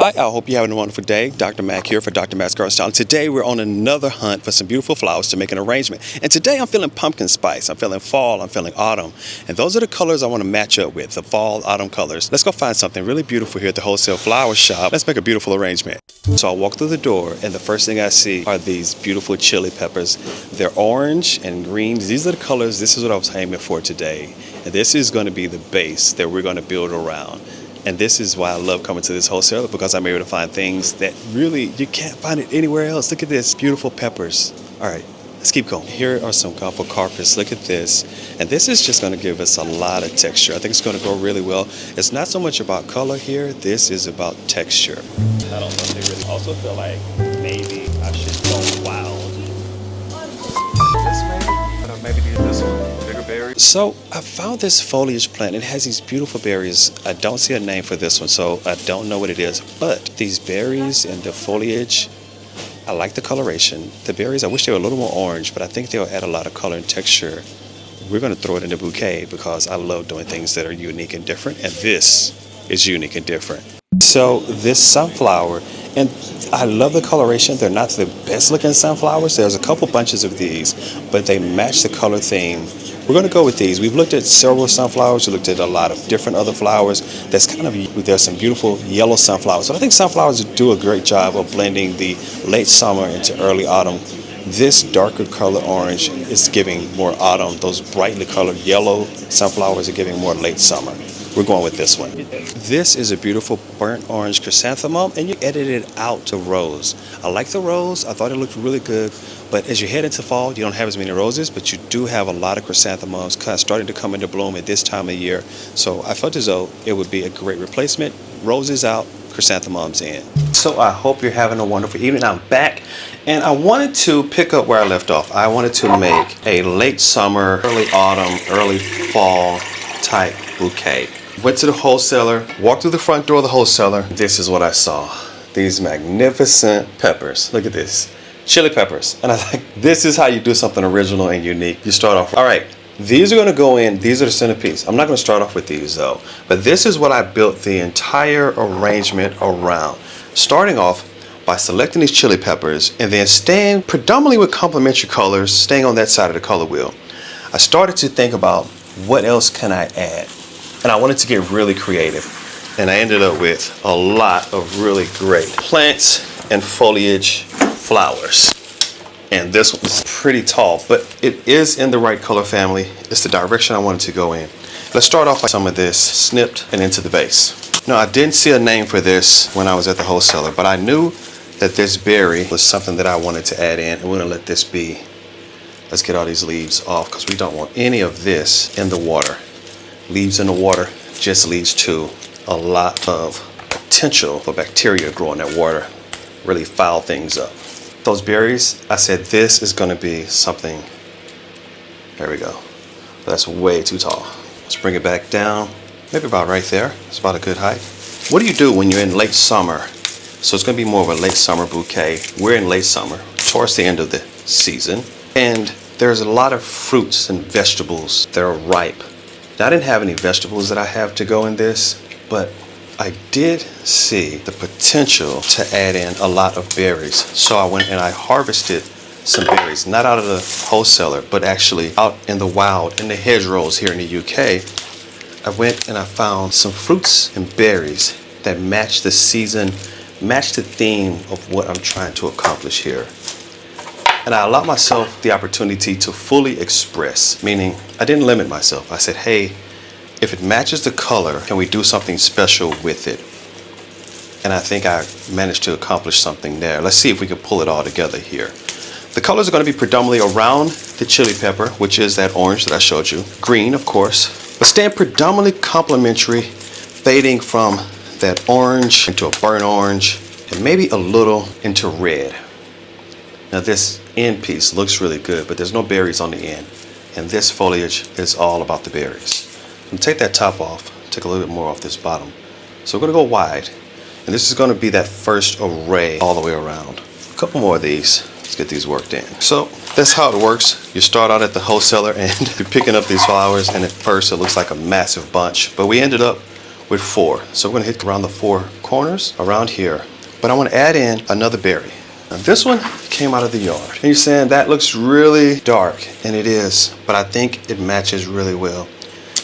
Hi, I hope you're having a wonderful day. Dr. Mac here for Dr. Mac's Garden Style. Today we're on another hunt for some beautiful flowers to make an arrangement. And today I'm feeling pumpkin spice, I'm feeling fall, I'm feeling autumn. And those are the colors I want to match up with, the fall, autumn colors. Let's go find something really beautiful here at the wholesale flower shop. Let's make a beautiful arrangement. So I walk through the door and the first thing I see are these beautiful chili peppers. They're orange and green. These are the colors. This is what I was aiming for today. And this is going to be the base that we're going to build around. And this is why I love coming to this wholesaler, because I'm able to find things that really you can't find it anywhere else. Look at this, beautiful peppers. All right, let's keep going. Here are some colorful carpets. Look at this. And this is just going to give us a lot of texture. I think it's going to go really well. It's not so much about color here. This is about texture. I don't know if they really also feel like maybe I should go wild. This maybe? Maybe do this one. Bigger berries. So I found this foliage plant. It has these beautiful berries. I don't see a name for this one, so I don't know what it is. But these berries and the foliage, I like the coloration. The berries, I wish they were a little more orange, but I think they'll add a lot of color and texture. We're going to throw it in the bouquet because I love doing things that are unique and different, and this is unique and different. So this sunflower, and I love the coloration. They're not the best looking sunflowers. There's a couple bunches of these, but they match the color theme. We're going to go with these. We've looked at several sunflowers. We looked at a lot of different other flowers. There's some beautiful yellow sunflowers. So I think sunflowers do a great job of blending the late summer into early autumn. This darker color orange is giving more autumn. Those brightly colored yellow sunflowers are giving more late summer. We're going with this one. This is a beautiful burnt orange chrysanthemum, and you edited it out to rose. I like the rose. I thought it looked really good. But as you head into fall, you don't have as many roses, but you do have a lot of chrysanthemums kind of starting to come into bloom at this time of year. So I felt as though it would be a great replacement. Roses out, chrysanthemums in. So I hope you're having a wonderful evening. I'm back, and I wanted to pick up where I left off. I wanted to make a late summer, early autumn, early fall type bouquet. Went to the wholesaler, walked through the front door of the wholesaler. This is what I saw. These magnificent peppers. Look at this. Chili peppers. And I think this is how you do something original and unique. You start off, all right, these are going to go in. These are the centerpiece. I'm not going to start off with these though. But this is what I built the entire arrangement around. Starting off by selecting these chili peppers and then staying predominantly with complementary colors, staying on that side of the color wheel. I started to think about what else can I add? And I wanted to get really creative. And I ended up with a lot of really great plants and foliage flowers. And this one's pretty tall, but it is in the right color family. It's the direction I wanted to go in. Let's start off with some of this snipped and into the vase. Now, I didn't see a name for this when I was at the wholesaler, but I knew that this berry was something that I wanted to add in, and we're gonna let this be. Let's get all these leaves off because we don't want any of this in the water. Leaves in the water just leads to a lot of potential for bacteria growing that water, really foul things up. Those berries, I said this is going to be something. There we go. That's way too tall. Let's bring it back down, maybe about right there. It's about a good height. What do you do when you're in late summer? So it's going to be more of a late summer bouquet. We're in late summer, towards the end of the season, and there's a lot of fruits and vegetables that are ripe. Now, I didn't have any vegetables that I have to go in this, but I did see the potential to add in a lot of berries. So I went and I harvested some berries, not out of the wholesaler, but actually out in the wild, in the hedgerows here in the UK. I went and I found some fruits and berries that match the season, match the theme of what I'm trying to accomplish here. And I allowed myself the opportunity to fully express, meaning I didn't limit myself. I said, hey, if it matches the color, can we do something special with it? And I think I managed to accomplish something there. Let's see if we can pull it all together here. The colors are going to be predominantly around the chili pepper, which is that orange that I showed you. Green, of course, but staying predominantly complementary, fading from that orange into a burnt orange, and maybe a little into red. Now this end piece looks really good, but there's no berries on the end. And this foliage is all about the berries. I'm gonna take that top off, take a little bit more off this bottom. So we're gonna go wide. And this is gonna be that first array all the way around. A couple more of these. Let's get these worked in. So that's how it works. You start out at the wholesaler and you're picking up these flowers, and at first it looks like a massive bunch, but we ended up with 4. So we're going to hit around the 4 corners around here. But I want to add in another berry. Now this one came out of the yard. And you're saying that looks really dark, and it is, but I think it matches really well.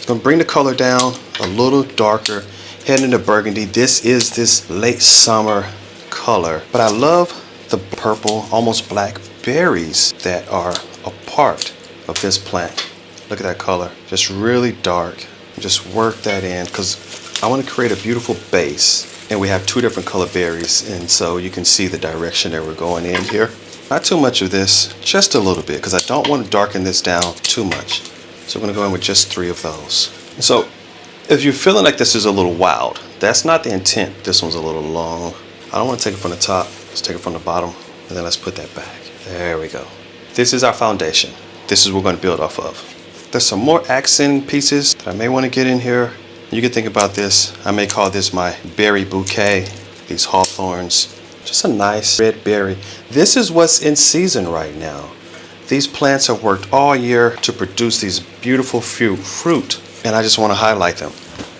I'm going to bring the color down a little darker, heading into burgundy. This is this late summer color, but I love the purple, almost black berries that are a part of this plant. Look at that color, just really dark. Just work that in because I want to create a beautiful base, and we have 2 different color berries, and so you can see the direction that we're going in here. Not too much of this, just a little bit, because I don't want to darken this down too much. So I'm going to go in with just 3 of those. So if you're feeling like this is a little wild, that's not the intent. This one's a little long. I don't want to take it from the top. Let's take it from the bottom, and then let's put that back. There we go. This is our foundation. This is what we're going to build off of. There's some more accent pieces that I may want to get in here. You can think about this. I may call this my berry bouquet. These hawthorns. Just a nice red berry. This is what's in season right now. These plants have worked all year to produce these beautiful fruit, and I just want to highlight them.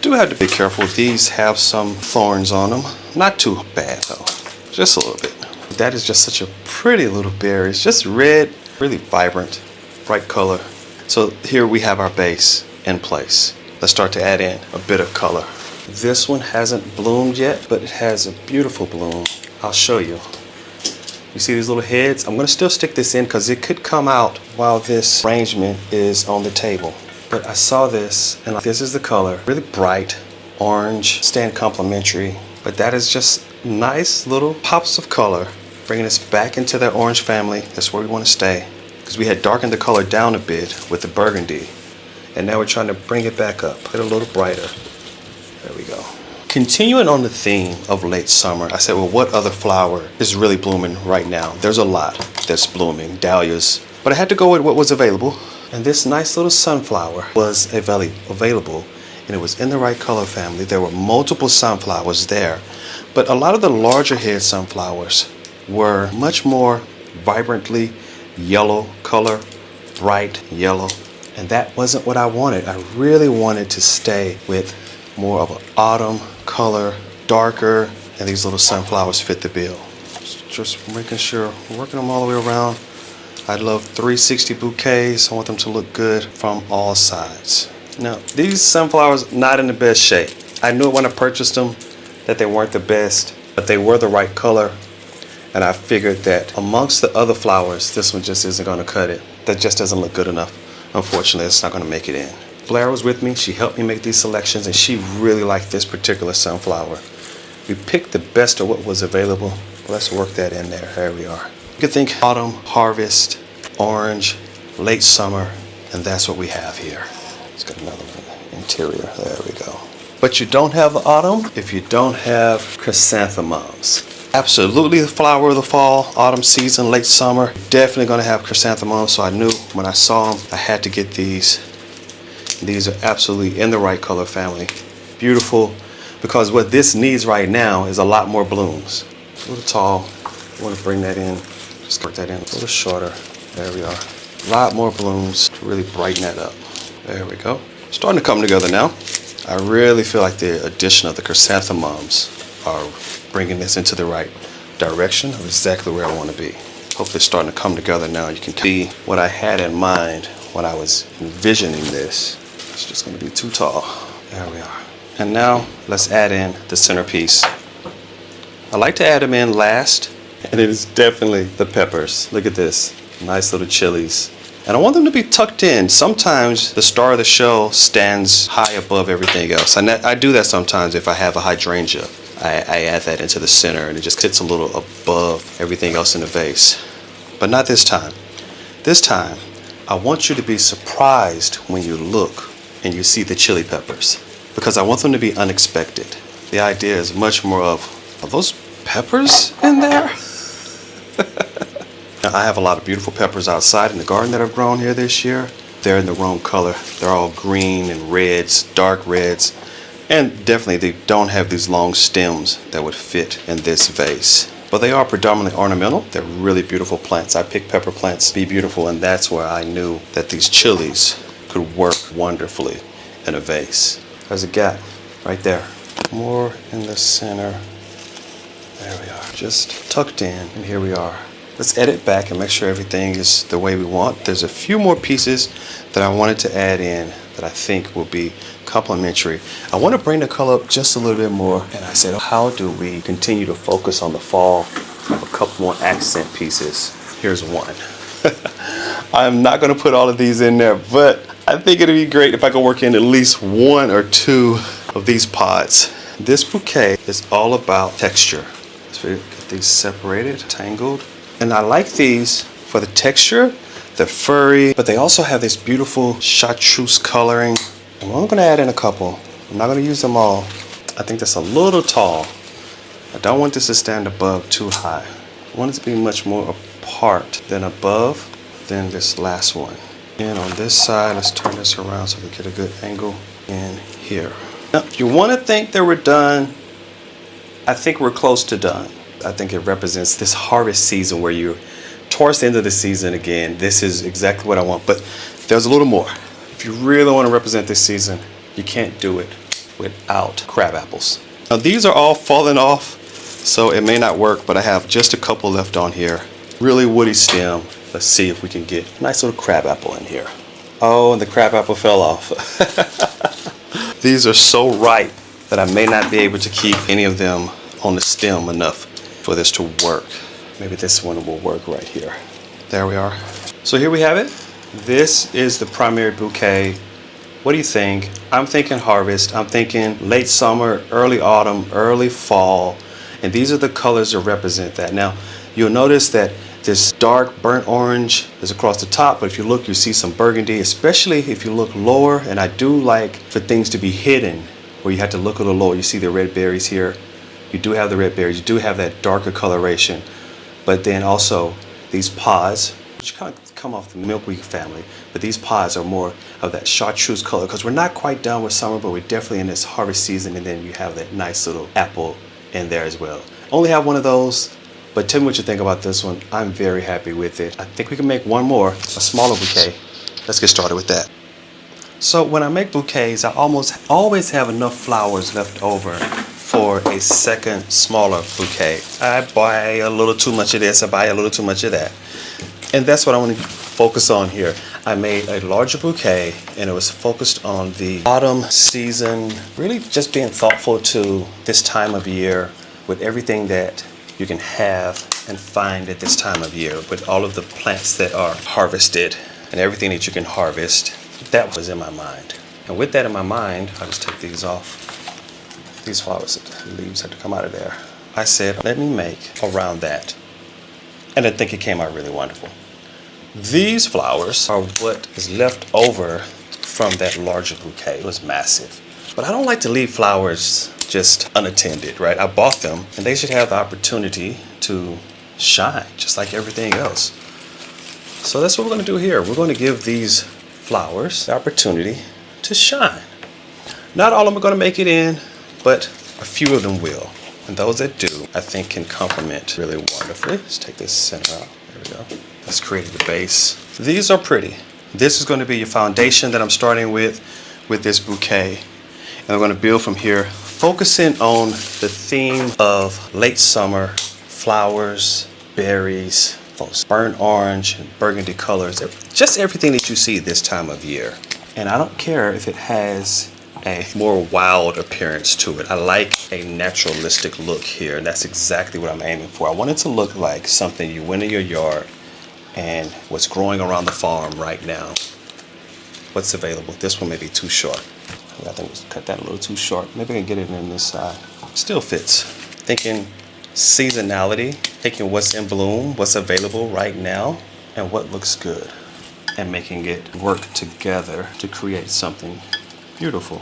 Do have to be careful. These have some thorns on them. Not too bad though. Just a little bit. That is just such a pretty little berry. It's just red, really vibrant, bright color. So here we have our base in place. Let's start to add in a bit of color. This one hasn't bloomed yet, but it has a beautiful bloom. I'll show you. You see these little heads? I'm going to still stick this in because it could come out while this arrangement is on the table. But I saw this, and this is the color. Really bright, orange, staying complementary. But that is just nice little pops of color, bringing us back into that orange family. That's where we want to stay. Because we had darkened the color down a bit with the burgundy, and now we're trying to bring it back up, get a little brighter. There we go. Continuing on the theme of late summer, I said, well, what other flower is really blooming right now? There's a lot that's blooming, dahlias, but I had to go with what was available, and this nice little sunflower was available, and it was in the right color family. There were multiple sunflowers there, but a lot of the larger head sunflowers were much more vibrantly yellow color, bright yellow, and that wasn't what I wanted. I really wanted to stay with more of an autumn color, darker, and these little sunflowers fit the bill. Just making sure, working them all the way around. I love 360 bouquets. I want them to look good from all sides. Now, these sunflowers not in the best shape. I knew when I purchased them that they weren't the best, but they were the right color. And I figured that amongst the other flowers, this one just isn't going to cut it. That just doesn't look good enough. Unfortunately, it's not going to make it in. Flair was with me. She helped me make these selections, and she really liked this particular sunflower. We picked the best of what was available. Let's work that in there. There we are. You can think autumn, harvest, orange, late summer, and that's what we have here. Let's get another one. Interior. There we go. But you don't have the autumn if you don't have chrysanthemums. Absolutely the flower of the fall, autumn season, late summer. Definitely going to have chrysanthemums, so I knew when I saw them, I had to get these. These are absolutely in the right color family. Beautiful, because what this needs right now is a lot more blooms. A little tall. I want to bring that in. Just work that in a little shorter. There we are. A lot more blooms to really brighten that up. There we go. Starting to come together now. I really feel like the addition of the chrysanthemums are bringing this into the right direction of exactly where I want to be. Hopefully it's starting to come together now. You can see what I had in mind when I was envisioning this. It's just going to be too tall. There we are. And now let's add in the centerpiece. I like to add them in last, and it is definitely the peppers. Look at this. Nice little chilies. And I want them to be tucked in. Sometimes the star of the show stands high above everything else. And I do that sometimes if I have a hydrangea. I add that into the center, and it just sits a little above everything else in the vase. But not this time. This time, I want you to be surprised when you look and you see the chili peppers, because I want them to be unexpected. The idea is much more of, are those peppers in there? Now, I have a lot of beautiful peppers outside in the garden that I've grown here this year. They're in the wrong color. They're all green and reds, dark reds. And definitely they don't have these long stems that would fit in this vase. But they are predominantly ornamental. They're really beautiful plants. I picked pepper plants to be beautiful, and that's where I knew that these chilies could work wonderfully in a vase. There's a gap. right there. More in the center. There we are, just tucked in, and here we are. Let's edit back and make sure everything is the way we want. There's a few more pieces that I wanted to add in that I think will be complementary. I want to bring the color up just a little bit more, and I said, how do we continue to focus on the fall? I have a couple more accent pieces. Here's one. I'm not going to put all of these in there, but I think it'd be great if I could work in at least one or two of these pods. This bouquet is all about texture. So we get these separated, tangled. And I like these for the texture, the furry, but they also have this beautiful chartreuse coloring. And I'm going to add in a couple. I'm not going to use them all. I think that's a little tall. I don't want this to stand above too high. I want it to be much more apart than above than this last one. And on this side, let's turn this around so we get a good angle in here. Now, if you want to think that we're done, I think we're close to done. I think it represents this harvest season where you're towards the end of the season again. This is exactly what I want, but there's a little more. If you really want to represent this season, you can't do it without crab apples. Now these are all falling off, so it may not work, but I have just a couple left on here. Really woody stem. Let's see if we can get a nice little crab apple in here. Oh, and the crab apple fell off. These are so ripe that I may not be able to keep any of them on the stem enough for this to work. Maybe this one will work right here. There we are. So here we have it. This is the primary bouquet. What do you think? I'm thinking harvest. I'm thinking late summer, early autumn, early fall. And these are the colors that represent that. Now, you'll notice that this dark burnt orange is across the top, but if you look, you see some burgundy, especially if you look lower. And I do like for things to be hidden, where you have to look a little lower. You see the red berries here. You do have the red berries. You do have that darker coloration. But then also these pods, which kind of come off the milkweed family, but these pods are more of that chartreuse color because we're not quite done with summer, but we're definitely in this harvest season. And then you have that nice little apple in there as well. Only have one of those, but tell me what you think about this one. I'm very happy with it. I think we can make one more, a smaller bouquet. Let's get started with that. So when I make bouquets, I almost always have enough flowers left over for a second smaller bouquet. I buy a little too much of this, I buy a little too much of that. And that's what I want to focus on here. I made a larger bouquet and it was focused on the autumn season, really just being thoughtful to this time of year with everything that you can have and find at this time of year, with all of the plants that are harvested and everything that you can harvest. That was in my mind. And with that in my mind, I'll just take these off. These flowers, the leaves had to come out of there. I said, let me make around that. And I think it came out really wonderful. These flowers are what is left over from that larger bouquet. It was massive. But I don't like to leave flowers just unattended, right? I bought them and they should have the opportunity to shine just like everything else. So that's what we're going to do here. We're going to give these flowers the opportunity to shine. Not all of them are going to make it in, but a few of them will. And those that do, I think, can complement really wonderfully. Let's take this center out. There we go. Let's create the base. These are pretty. This is going to be your foundation that I'm starting with this bouquet. And I'm going to build from here, focusing on the theme of late summer, flowers, berries, those burnt orange and burgundy colors. Just everything that you see this time of year. And I don't care if it has a more wild appearance to it. I like a naturalistic look here, and that's exactly what I'm aiming for. I want it to look like something you went in your yard and what's growing around the farm right now. What's available. This one may be too short. I think we'll cut that a little too short. Maybe I can get it in this side. Still fits. Thinking seasonality, taking what's in bloom, what's available right now, and what looks good, and making it work together to create something beautiful.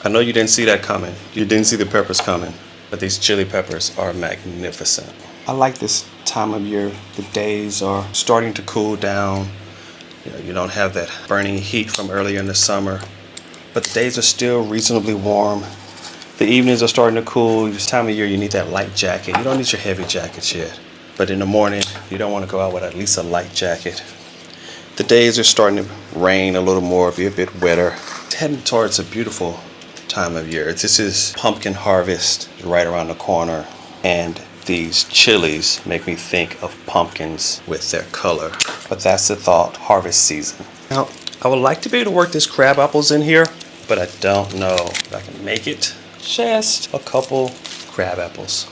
I know you didn't see that coming. You didn't see the peppers coming, but these chili peppers are magnificent. I like this time of year. The days are starting to cool down. You don't have that burning heat from earlier in the summer, but the days are still reasonably warm. The evenings are starting to cool. This time of year, you need that light jacket. You don't need your heavy jackets yet, but in the morning, you don't want to go out with at least a light jacket. The days are starting to rain a little more, be a bit wetter. It's heading towards a beautiful time of year. This is pumpkin harvest right around the corner, and these chilies make me think of pumpkins with their color. But that's the thought, harvest season. Now, I would like to be able to work these crab apples in here, but I don't know if I can make it. Just a couple crab apples.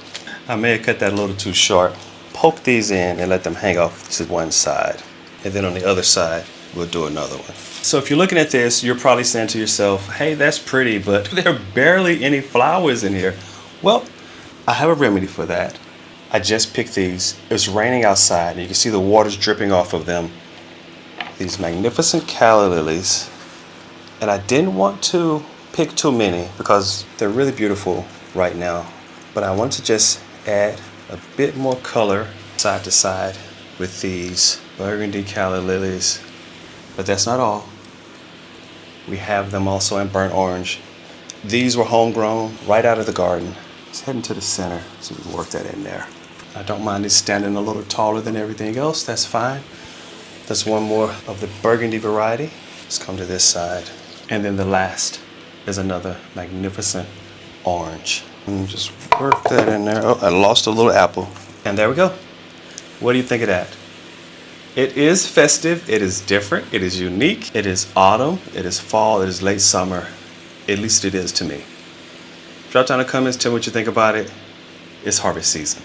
I may have cut that a little too short. Poke these in and let them hang off to one side. And then on the other side, we'll do another one. So if you're looking at this, you're probably saying to yourself, hey, that's pretty, but there are barely any flowers in here. Well, I have a remedy for that. I just picked these. It's raining outside, and you can see the water's dripping off of them. These magnificent calla lilies. And I didn't want to pick too many because they're really beautiful right now. But I want to just add a bit more color side to side with these burgundy calla lilies. But that's not all. We have them also in burnt orange. These were homegrown right out of the garden. Let's head into the center so we can work that in there. I don't mind these standing a little taller than everything else. That's fine. There's one more of the burgundy variety. Let's come to this side. And then the last is another magnificent orange. And just work that in there. Oh, I lost a little apple. And there we go. What do you think of that? It is festive, it is different, it is unique, it is autumn, it is fall, it is late summer. At least it is to me. Drop down in the comments, tell me what you think about it. It's harvest season.